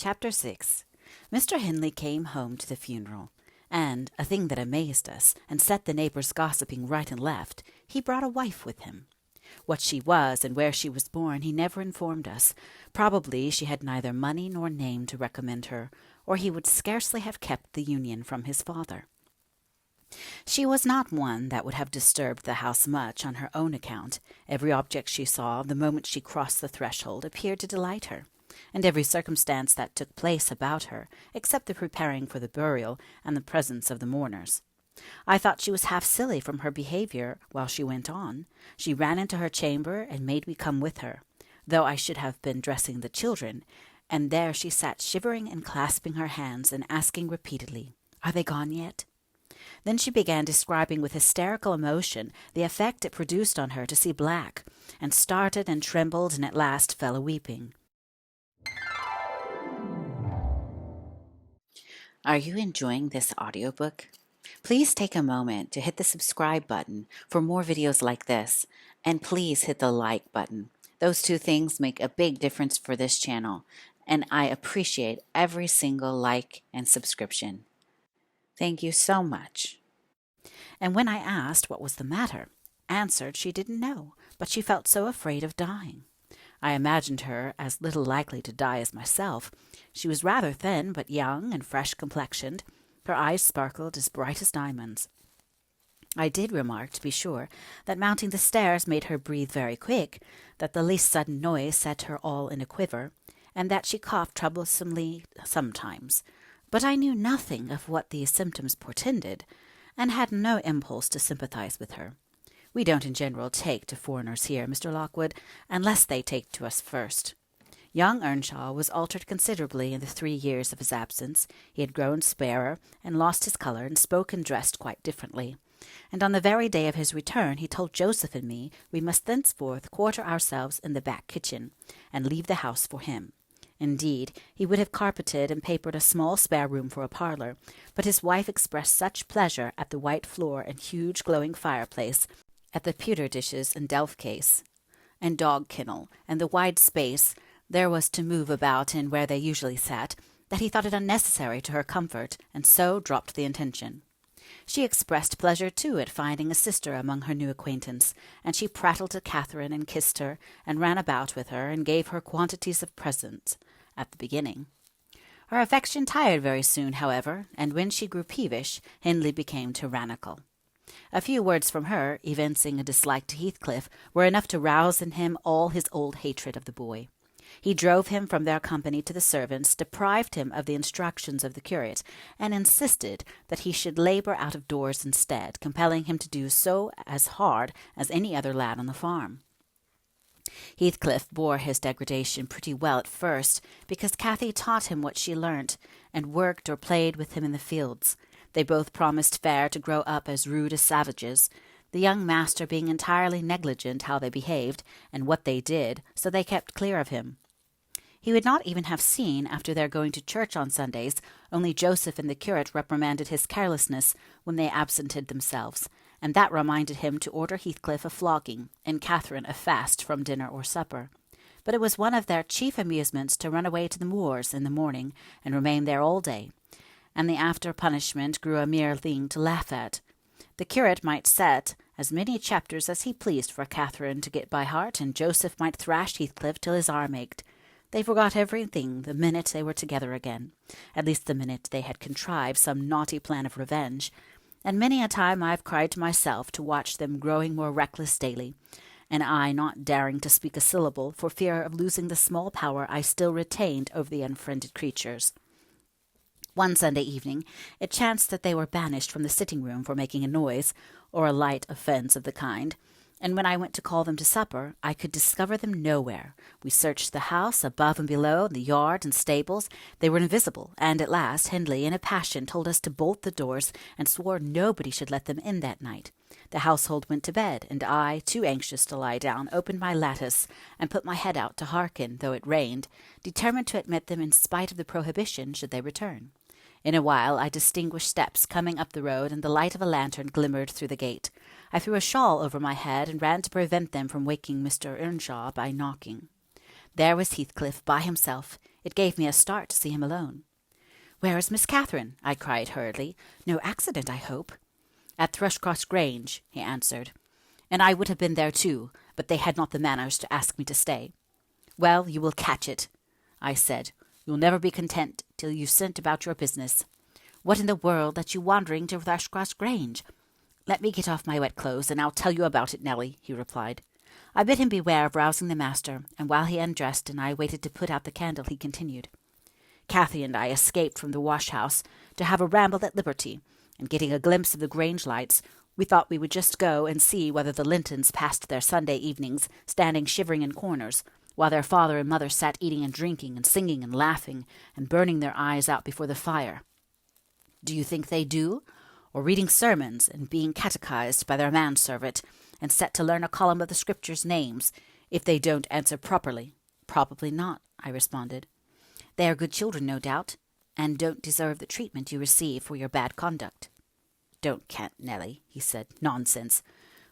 Chapter 6. Mr. Hindley came home to the funeral, and, a thing that amazed us and set the neighbors gossiping right and left, he brought a wife with him. What she was and where she was born he never informed us. Probably she had neither money nor name to recommend her, or he would scarcely have kept the union from his father. She was not one that would have disturbed the house much on her own account. Every object she saw, the moment she crossed the threshold, appeared to delight her, and every circumstance that took place about her, except the preparing for the burial and the presence of the mourners. I thought she was half silly from her behaviour while she went on. She ran into her chamber and made me come with her, though I should have been dressing the children, and there she sat shivering and clasping her hands and asking repeatedly, "Are they gone yet?" Then she began describing with hysterical emotion the effect it produced on her to see black, and started and trembled and at last fell a-weeping. Are you enjoying this audiobook? Please take a moment to hit the subscribe button for more videos like this, and please hit the like button. Those two things make a big difference for this channel, and I appreciate every single like and subscription. Thank you so much. And when I asked what was the matter, answered she didn't know, but she felt so afraid of dying. I imagined her as little likely to die as myself. She was rather thin, but young and fresh-complexioned. Her eyes sparkled as bright as diamonds. I did remark, to be sure, that mounting the stairs made her breathe very quick, that the least sudden noise set her all in a quiver, and that she coughed troublesomely sometimes. But I knew nothing of what these symptoms portended, and had no impulse to sympathize with her. We don't in general take to foreigners here, Mr. Lockwood, unless they take to us first. Young Earnshaw was altered considerably in the 3 years of his absence. He had grown sparer, and lost his colour, and spoke and dressed quite differently. And on the very day of his return he told Joseph and me we must thenceforth quarter ourselves in the back kitchen, and leave the house for him. Indeed, he would have carpeted and papered a small spare room for a parlour, but his wife expressed such pleasure at the white floor and huge glowing fireplace, at the pewter dishes and delf case, and dog kennel, and the wide space there was to move about in where they usually sat, that he thought it unnecessary to her comfort, and so dropped the intention. She expressed pleasure, too, at finding a sister among her new acquaintance, and she prattled to Catherine and kissed her, and ran about with her, and gave her quantities of presents at the beginning. Her affection tired very soon, however, and when she grew peevish, Hindley became tyrannical. A few words from her, evincing a dislike to Heathcliff, were enough to rouse in him all his old hatred of the boy. He drove him from their company to the servants, deprived him of the instructions of the curate, and insisted that he should labour out of doors instead, compelling him to do so as hard as any other lad on the farm. Heathcliff bore his degradation pretty well at first, because Cathy taught him what she learnt, and worked or played with him in the fields. They both promised fair to grow up as rude as savages, the young master being entirely negligent how they behaved and what they did, so they kept clear of him. He would not even have seen after their going to church on Sundays, only Joseph and the curate reprimanded his carelessness when they absented themselves, and that reminded him to order Heathcliff a flogging, and Catherine a fast from dinner or supper. But it was one of their chief amusements to run away to the moors in the morning and remain there all day, and the after punishment grew a mere thing to laugh at. The curate might set as many chapters as he pleased for Catherine to get by heart, and Joseph might thrash Heathcliff till his arm ached. They forgot everything the minute they were together again, at least the minute they had contrived some naughty plan of revenge, and many a time I have cried to myself to watch them growing more reckless daily, and I not daring to speak a syllable for fear of losing the small power I still retained over the unfriended creatures. One Sunday evening it chanced that they were banished from the sitting-room for making a noise, or a light offence of the kind, and when I went to call them to supper, I could discover them nowhere. We searched the house, above and below, the yard and stables. They were invisible, and at last Hindley, in a passion, told us to bolt the doors, and swore nobody should let them in that night. The household went to bed, and I, too anxious to lie down, opened my lattice, and put my head out to hearken, though it rained, determined to admit them in spite of the prohibition should they return. In a while I distinguished steps coming up the road, and the light of a lantern glimmered through the gate. I threw a shawl over my head, and ran to prevent them from waking Mr. Earnshaw by knocking. There was Heathcliff by himself, It gave me a start to see him alone. "Where is Miss Catherine?" I cried hurriedly. "No accident, I hope?" "At Thrushcross Grange," he answered. "And I would have been there too, but they had not the manners to ask me to stay." "Well, you will catch it," I said. "You'll never be content till you've sent about your business. What in the world let you wandering to Thrushcross Grange?" "Let me get off my wet clothes, and I'll tell you about it, Nelly," he replied. I bid him beware of rousing the master, and while he undressed and I waited to put out the candle, he continued. "Cathy and I escaped from the wash-house to have a ramble at liberty, and getting a glimpse of the Grange lights, we thought we would just go and see whether the Lintons passed their Sunday evenings standing shivering in corners, while their father and mother sat eating and drinking and singing and laughing and burning their eyes out before the fire. Do you think they do? Or reading sermons and being catechized by their manservant and set to learn a column of the Scriptures' names if they don't answer properly? Probably not, I responded. They are good children, no doubt, and don't deserve the treatment you receive for your bad conduct. Don't cant, Nelly, he said. Nonsense.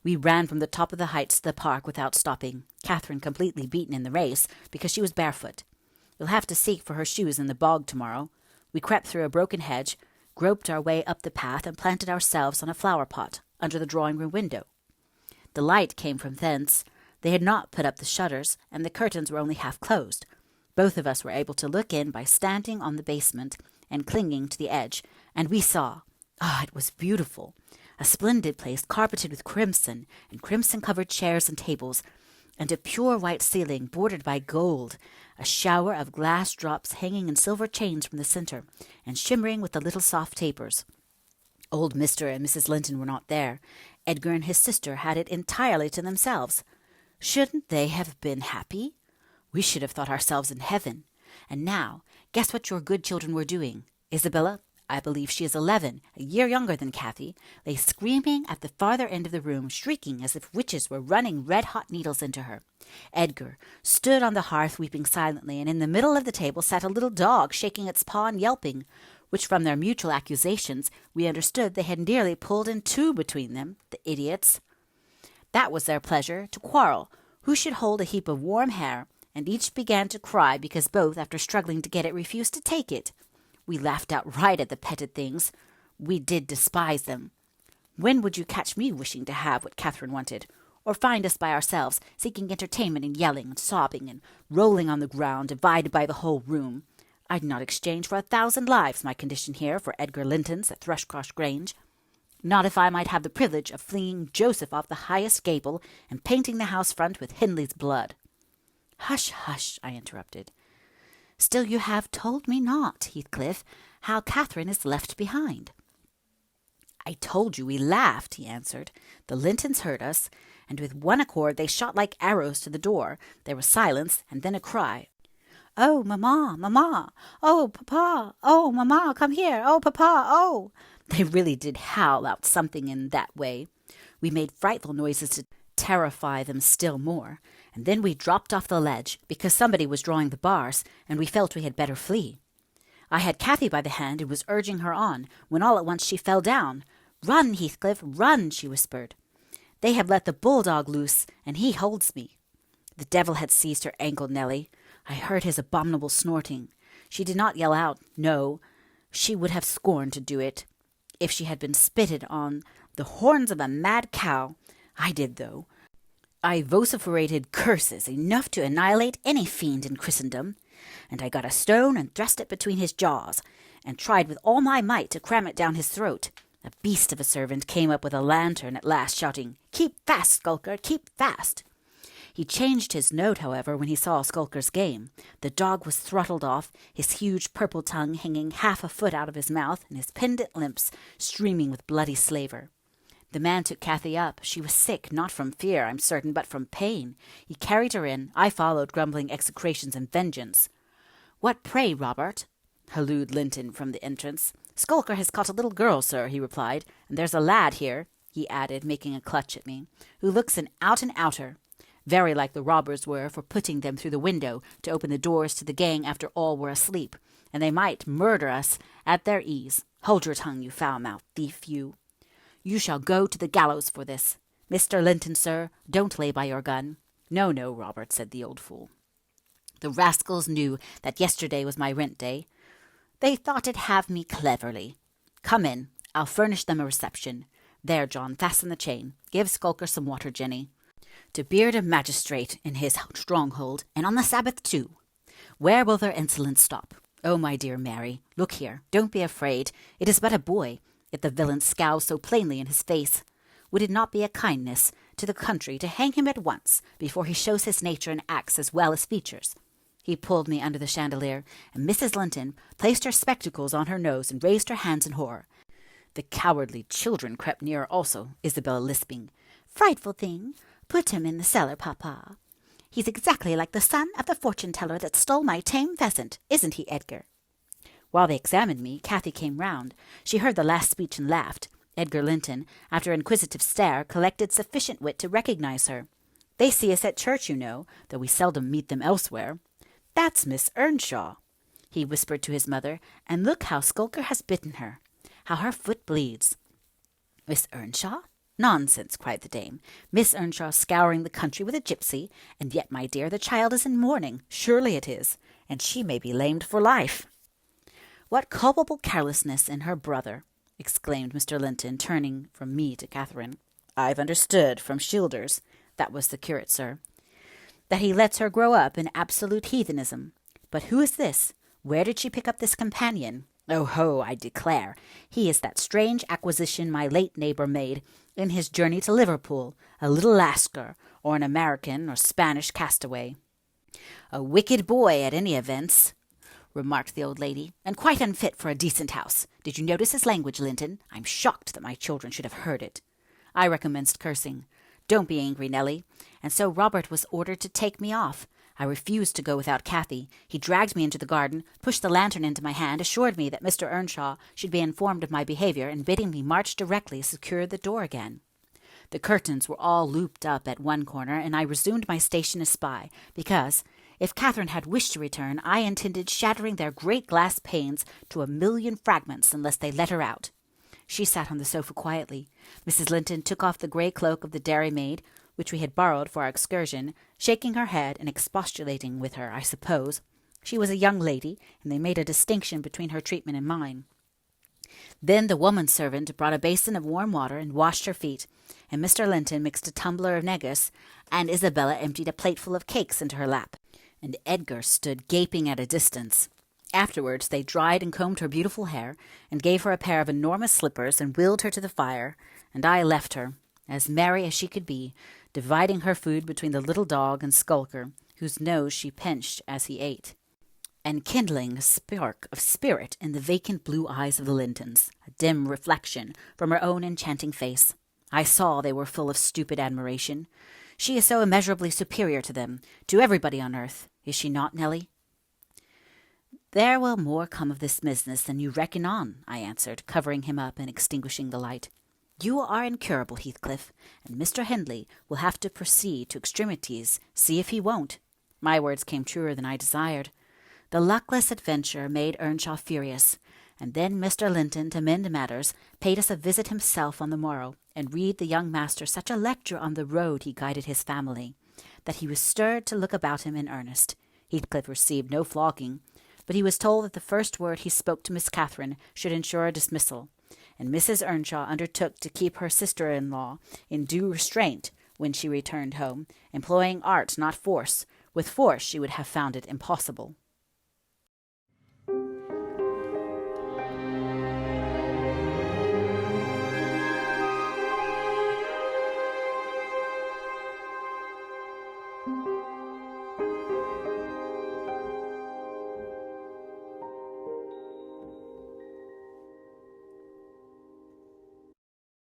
We ran from the top of the heights to the park without stopping, Catherine completely beaten in the race because she was barefoot. You'll have to seek for her shoes in the bog tomorrow. We crept through a broken hedge, groped our way up the path, and planted ourselves on a flower-pot under the drawing-room window. The light came from thence. They had not put up the shutters, and the curtains were only half closed. Both of us were able to look in by standing on the basement and clinging to the edge, and we saw. It was beautiful. A splendid place carpeted with crimson, and crimson-covered chairs and tables, and a pure white ceiling bordered by gold, a shower of glass drops hanging in silver chains from the center, and shimmering with the little soft tapers. Old Mr. and Mrs. Linton were not there. Edgar and his sister had it entirely to themselves. Shouldn't they have been happy? We should have thought ourselves in heaven. And now, guess what your good children were doing. Isabella, I believe she is 11, a year younger than Cathy, lay screaming at the farther end of the room, shrieking as if witches were running red-hot needles into her. Edgar stood on the hearth weeping silently, and in the middle of the table sat a little dog shaking its paw and yelping, which from their mutual accusations we understood they had nearly pulled in two between them, the idiots. That was their pleasure, to quarrel, who should hold a heap of warm hair, and each began to cry because both, after struggling to get it, refused to take it. We laughed outright at the petted things. We did despise them. When would you catch me wishing to have what Catherine wanted, or find us by ourselves, seeking entertainment and yelling and sobbing and rolling on the ground, divided by the whole room? I'd not exchange for 1,000 lives my condition here for Edgar Linton's at Thrushcross Grange. Not if I might have the privilege of flinging Joseph off the highest gable and painting the house front with Hindley's blood. Hush, hush, I interrupted. Still you have told me not, Heathcliff, how Catherine is left behind. I told you we laughed, he answered. The Lintons heard us, and with one accord they shot like arrows to the door. There was silence, and then a cry. Oh, mamma, mamma! Oh, papa! Oh, mamma, come here! Oh, papa! Oh! They really did howl out something in that way. We made frightful noises to terrify them still more, and then we dropped off the ledge, because somebody was drawing the bars, and we felt we had better flee. I had Cathy by the hand and was urging her on, when all at once she fell down. Run, Heathcliff, run, she whispered. They have let the bulldog loose, and he holds me. The devil had seized her ankle, Nelly. I heard his abominable snorting. She did not yell out, no. She would have scorned to do it, if she had been spitted on the horns of a mad cow. I did, though. I vociferated curses enough to annihilate any fiend in Christendom, and I got a stone and thrust it between his jaws, and tried with all my might to cram it down his throat. A beast of a servant came up with a lantern at last, shouting, Keep fast, Skulker, keep fast! He changed his note, however, when he saw Skulker's game. The dog was throttled off, his huge purple tongue hanging half a foot out of his mouth, and his pendant lips streaming with bloody slaver. The man took Cathy up. She was sick, not from fear, I'm certain, but from pain. He carried her in. I followed, grumbling execrations and vengeance. What pray, Robert? Hallooed Linton from the entrance. Skulker has caught a little girl, sir, he replied, and there's a lad here, he added, making a clutch at me, who looks an out-and-outer. Very like the robbers were for putting them through the window to open the doors to the gang after all were asleep, and they might murder us at their ease. Hold your tongue, you foul-mouthed thief, you. You shall go to the gallows for this. Mr. Linton, sir, don't lay by your gun. No, no, Robert, said the old fool. The rascals knew that yesterday was my rent day. They thought it'd have me cleverly. Come in. I'll furnish them a reception. There, John, fasten the chain. Give Skulker some water, Jenny. To beard a magistrate in his stronghold, and on the Sabbath too. Where will their insolence stop? Oh, my dear Mary, look here. Don't be afraid. It is but a boy, yet the villain scowls so plainly in his face. Would it not be a kindness to the country to hang him at once, before he shows his nature and acts as well as features? He pulled me under the chandelier, and Mrs. Linton placed her spectacles on her nose and raised her hands in horror. The cowardly children crept nearer also, Isabella lisping, "Frightful thing! Put him in the cellar, papa. He's exactly like the son of the fortune-teller that stole my tame pheasant, isn't he, Edgar?" While they examined me, Cathy came round. She heard the last speech and laughed. Edgar Linton, after an inquisitive stare, collected sufficient wit to recognize her. "They see us at church, you know, though we seldom meet them elsewhere. That's Miss Earnshaw," he whispered to his mother, "and look how Skulker has bitten her. How her foot bleeds." "Miss Earnshaw? Nonsense," cried the dame. "Miss Earnshaw scouring the country with a gipsy, and yet, my dear, the child is in mourning. Surely it is, and she may be lamed for life." "What culpable carelessness in her brother!" exclaimed Mr. Linton, turning from me to Catherine. "I've understood from Shielders," that was the curate, sir, "that he lets her grow up in absolute heathenism. But who is this? Where did she pick up this companion? Oh ho, I declare, he is that strange acquisition my late neighbour made in his journey to Liverpool, a little Lascar, or an American or Spanish castaway." "A wicked boy, at any events," remarked the old lady, "and quite unfit for a decent house. Did you notice his language, Linton? I'm shocked that my children should have heard it." I recommenced cursing. "Don't be angry, Nellie. And so Robert was ordered to take me off. I refused to go without Cathy. He dragged me into the garden, pushed the lantern into my hand, assured me that Mr. Earnshaw should be informed of my behaviour, and bidding me march directly, secured the door again. The curtains were all looped up at one corner, and I resumed my station as spy, because, if Catherine had wished to return, I intended shattering their great glass panes to a million fragments unless they let her out. She sat on the sofa quietly. Mrs. Linton took off the grey cloak of the dairymaid, which we had borrowed for our excursion, shaking her head and expostulating with her, I suppose. She was a young lady, and they made a distinction between her treatment and mine. Then the woman-servant brought a basin of warm water and washed her feet, and Mr. Linton mixed a tumbler of negus, and Isabella emptied a plateful of cakes into her lap, and Edgar stood gaping at a distance. Afterwards they dried and combed her beautiful hair, and gave her a pair of enormous slippers, and wheeled her to the fire, and I left her, as merry as she could be, dividing her food between the little dog and Skulker, whose nose she pinched as he ate, and kindling a spark of spirit in the vacant blue eyes of the Lintons, a dim reflection from her own enchanting face. I saw they were full of stupid admiration. She is so immeasurably superior to them, to everybody on earth, is she not, Nellie? "There will more come of this business than you reckon on," I answered, covering him up and extinguishing the light. "You are incurable, Heathcliff, and Mr. Hindley will have to proceed to extremities, see if he won't." My words came truer than I desired. The luckless adventure made Earnshaw furious, and then Mr. Linton, to mend matters, paid us a visit himself on the morrow, and read the young master such a lecture on the road he guided his family, that he was stirred to look about him in earnest. Heathcliff received no flogging, but he was told that the first word he spoke to Miss Catherine should ensure a dismissal, and Mrs. Earnshaw undertook to keep her sister-in-law in due restraint when she returned home, employing art, not force. With force she would have found it impossible.